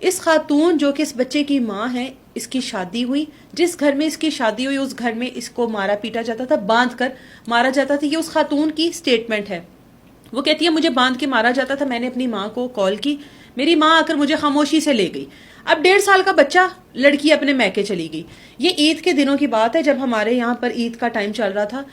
اس خاتون جو کہ اس بچے کی ماں ہے، اس کی شادی ہوئی، جس گھر میں اس کی شادی ہوئی اس گھر میں اس کو مارا پیٹا جاتا تھا، باندھ کر مارا جاتا تھا. یہ اس خاتون کی سٹیٹمنٹ ہے. وہ کہتی ہے مجھے باندھ کے مارا جاتا تھا، میں نے اپنی ماں کو کال کی، میری ماں آ کر مجھے خاموشی سے لے گئی. اب 1.5 سال کا بچہ، لڑکی اپنے میکے چلی گئی. یہ عید کے دنوں کی بات ہے جب ہمارے یہاں پر عید کا ٹائم چل رہا تھا.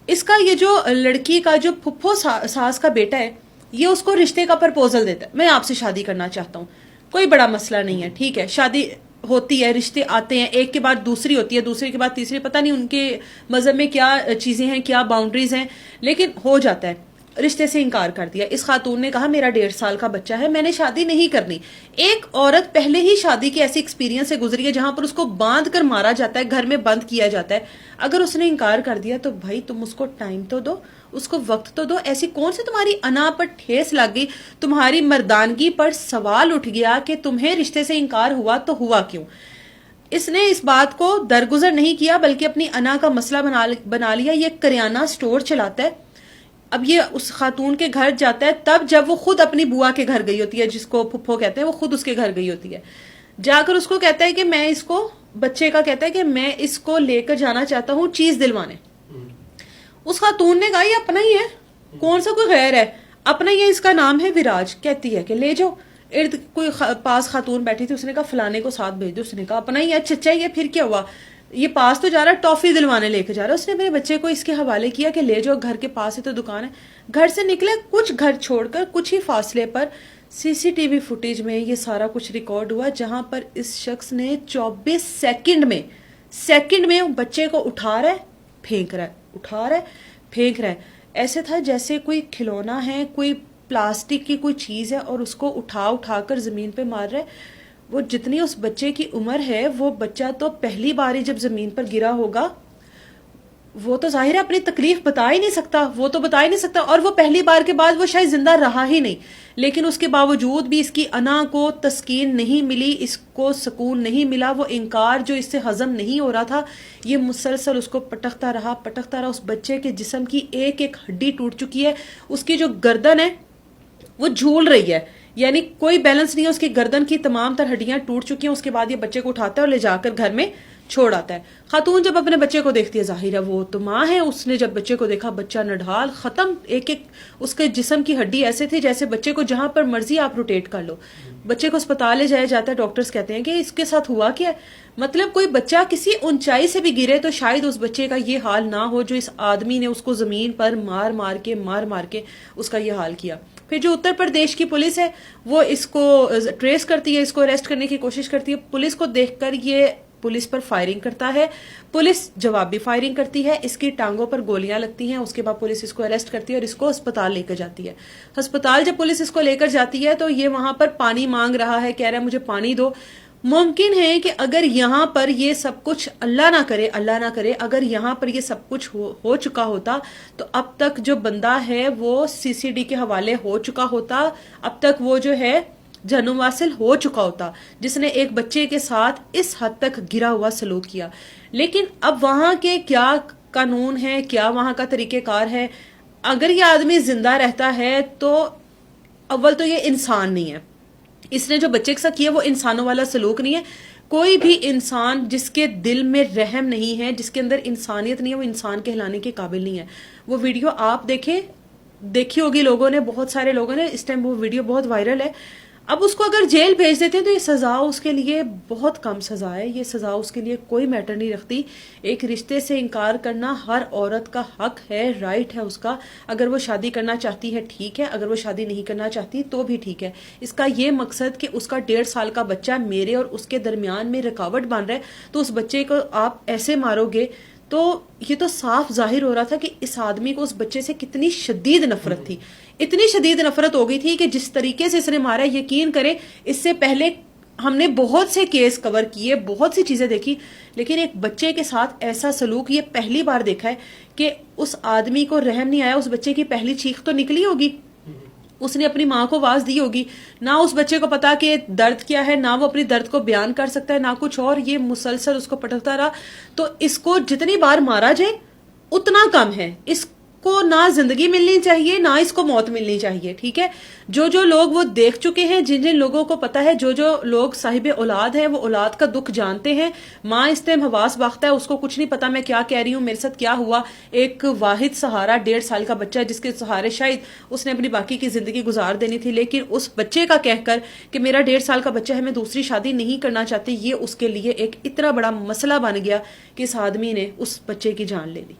اس کا یہ جو لڑکی کا جو پھپھو ساس کا بیٹا ہے، یہ اس کو رشتے کا پرپوزل دیتا ہے، میں آپ سے شادی کرنا چاہتا ہوں. کوئی بڑا مسئلہ نہیں ہے، ٹھیک ہے، شادی ہوتی ہے، رشتے آتے ہیں، ایک کے بعد دوسری ہوتی ہے، دوسری کے بعد تیسری، پتہ نہیں ان کے مذہب میں کیا چیزیں ہیں، کیا باؤنڈریز ہیں، لیکن ہو جاتا ہے. رشتے سے انکار کر دیا. اس خاتون نے کہا میرا 1.5 سال کا بچہ ہے، میں نے شادی نہیں کرنی. ایک عورت پہلے ہی شادی کے ایسی ایکسپیرینس سے گزری ہے جہاں پر اس کو باندھ کر مارا جاتا ہے، گھر میں بند کیا جاتا ہے. اگر اس نے انکار کر دیا تو بھائی تم اس کو ٹائم تو دو، اس کو وقت تو دو. ایسی کون سی تمہاری انا پر ٹھیس لگ گئی، تمہاری مردانگی پر سوال اٹھ گیا کہ تمہیں رشتے سے انکار ہوا تو ہوا کیوں؟ اس نے اس بات کو درگزر نہیں کیا بلکہ اپنی انا کا مسئلہ بنا لیا. یہ کریانہ سٹور چلاتا ہے. اب یہ اس خاتون کے گھر جاتا ہے تب جب وہ خود اپنی بوا کے گھر گئی ہوتی ہے، جس کو پھپھو کہتے ہیں، وہ خود اس کے گھر گئی ہوتی ہے. جا کر اس کو کہتا ہے کہ میں اس کو، بچے کا کہتا ہے کہ میں اس کو لے کر جانا چاہتا ہوں چیز دلوانے. اس خاتون نے کہا یہ اپنا ہی ہے، کون سا کوئی غیر ہے، اپنا ہی ہے، اس کا نام ہے وراج. کہتی ہے کہ لے جاؤ. ارد کوئی پاس خاتون بیٹھی تھی، اس نے کہا فلانے کو ساتھ بھیج دو. اس نے کہا اپنا ہی ہے، چچا ہی ہے، پھر کیا ہوا، یہ پاس تو جا رہا ہے، ٹافی دلوانے لے کے جا رہا ہے. اس نے میرے بچے کو اس کے حوالے کیا کہ لے جاؤ، گھر کے پاس ہی تو دکان ہے. گھر سے نکلے، کچھ گھر چھوڑ کر کچھ ہی فاصلے پر سی سی ٹی وی فوٹیج میں یہ سارا کچھ ریکارڈ ہوا، جہاں پر اس شخص نے 24 سیکنڈ میں بچے کو اٹھا رہا ہے، پھینک رہا ہے، اٹھا رہا ہے، پھینک رہا ہے. ایسے تھا جیسے کوئی کھلونا ہے، کوئی پلاسٹک کی کوئی چیز ہے اور اس کو اٹھا کر زمین پہ مار رہا ہے. وہ جتنی اس بچے کی عمر ہے، وہ بچہ تو پہلی بار ہی جب زمین پر گرا ہوگا، وہ تو ظاہر ہے اپنی تکلیف بتا ہی نہیں سکتا، وہ تو بتا ہی نہیں سکتا. اور وہ پہلی بار کے بعد وہ شاید زندہ رہا ہی نہیں، لیکن اس کے باوجود بھی اس کی انا کو تسکین نہیں ملی، اس کو سکون نہیں ملا. وہ انکار جو اس سے ہضم نہیں ہو رہا تھا، یہ مسلسل اس کو پٹکتا رہا. اس بچے کے جسم کی ایک ایک ہڈی ٹوٹ چکی ہے. اس کی جو گردن ہے وہ جھول رہی ہے، یعنی کوئی بیلنس نہیں ہے، اس کی گردن کی تمام تر ہڈیاں ٹوٹ چکی ہیں. اس کے بعد یہ بچے کو اٹھاتا ہے اور لے جا کر گھر میں چھوڑ آتا ہے. خاتون جب اپنے بچے کو دیکھتی ہے، ظاہر ہے وہ تو ماں ہے، اس نے جب بچے کو دیکھا، بچہ نڈھال ختم، ایک ایک اس کے جسم کی ہڈی ایسے تھی جیسے بچے کو جہاں پر مرضی آپ روٹیٹ کر لو. بچے کو اسپتال لے جایا جاتا ہے، ڈاکٹرز کہتے ہیں کہ اس کے ساتھ ہوا کیا ہے. مطلب کوئی بچہ کسی اونچائی سے بھی گرے تو شاید اس بچے کا یہ حال نہ ہو جو اس آدمی نے اس کو زمین پر مار مار کے اس کا یہ حال کیا. پھر جو اتر پردیش کی پولیس ہے وہ اس کو ٹریس کرتی ہے، اس کو اریسٹ کرنے کی کوشش کرتی ہے. پولیس کو دیکھ کر یہ پولیس پر فائرنگ کرتا ہے، پولیس جوابی فائرنگ کرتی ہے، اس کی ٹانگوں پر گولیاں لگتی ہیں. اس کے بعد پولیس اس کو اریسٹ کرتی ہے اور اس کو ہسپتال لے کر جاتی ہے. ہسپتال جب پولیس اس کو لے کر جاتی ہے تو یہ وہاں پر پانی مانگ رہا ہے، کہہ رہا ہے مجھے پانی دو. ممکن ہے کہ اگر یہاں پر یہ سب کچھ، اللہ نہ کرے اگر یہاں پر یہ سب کچھ ہو چکا ہوتا تو اب تک جو بندہ ہے وہ سی سی ڈی کے حوالے ہو چکا ہوتا، اب تک وہ جو ہے جہنم واصل ہو چکا ہوتا، جس نے ایک بچے کے ساتھ اس حد تک گرا ہوا سلوک کیا. لیکن اب وہاں کے کیا قانون ہے، کیا وہاں کا طریقہ کار ہے، اگر یہ آدمی زندہ رہتا ہے تو اول تو یہ انسان نہیں ہے. اس نے جو بچے کے ساتھ کیا وہ انسانوں والا سلوک نہیں ہے. کوئی بھی انسان جس کے دل میں رحم نہیں ہے، جس کے اندر انسانیت نہیں ہے، وہ انسان کہلانے کے قابل نہیں ہے. وہ ویڈیو آپ دیکھی ہوگی لوگوں نے، بہت سارے لوگوں نے، اس ٹائم وہ ویڈیو بہت وائرل ہے. اب اس کو اگر جیل بھیج دیتے ہیں تو یہ سزا اس کے لیے بہت کم سزا ہے، یہ سزا اس کے لیے کوئی میٹر نہیں رکھتی. ایک رشتے سے انکار کرنا ہر عورت کا حق ہے، رائٹ ہے اس کا. اگر وہ شادی کرنا چاہتی ہے ٹھیک ہے، اگر وہ شادی نہیں کرنا چاہتی تو بھی ٹھیک ہے. اس کا یہ مقصد کہ اس کا 1.5 سال کا بچہ میرے اور اس کے درمیان میں رکاوٹ بن رہا ہے تو اس بچے کو آپ ایسے مارو گے، تو یہ تو صاف ظاہر ہو رہا تھا کہ اس آدمی کو اس بچے سے کتنی شدید نفرت تھی. اتنی شدید نفرت ہو گئی تھی کہ جس طریقے سے اس نے مارا، یقین کریں اس سے پہلے ہم نے بہت سے کیس کور کیے، بہت سی چیزیں دیکھی، لیکن ایک بچے کے ساتھ ایسا سلوک یہ پہلی بار دیکھا ہے. کہ اس آدمی کو رحم نہیں آیا. اس بچے کی پہلی چیخ تو نکلی ہوگی، اس نے اپنی ماں کو آواز دی ہوگی، نہ اس بچے کو پتا کہ درد کیا ہے، نہ وہ اپنی درد کو بیان کر سکتا ہے، نہ کچھ اور. یہ مسلسل اس کو پٹکتا رہا. تو اس کو جتنی بار مارا جائے اتنا کم ہے. اس کو نہ زندگی ملنی چاہیے نہ اس کو موت ملنی چاہیے. ٹھیک ہے, جو لوگ وہ دیکھ چکے ہیں, جن لوگوں کو پتا ہے, جو لوگ صاحب اولاد ہیں, وہ اولاد کا دکھ جانتے ہیں. ماں اس ٹائم حواس باختہ ہے, اس کو کچھ نہیں پتا میں کیا کہہ رہی ہوں, میرے ساتھ کیا ہوا. ایک واحد سہارا 1.5 سال کا بچہ جس کے سہارے شاید اس نے اپنی باقی کی زندگی گزار دینی تھی, لیکن اس بچے کا کہہ کر کہ میرا 1.5 سال کا بچہ ہے, میں دوسری شادی نہیں کرنا چاہتی, یہ اس کے لیے ایک اتنا بڑا مسئلہ بن گیا کہ اس آدمی نے اس بچے کی جان لے لی.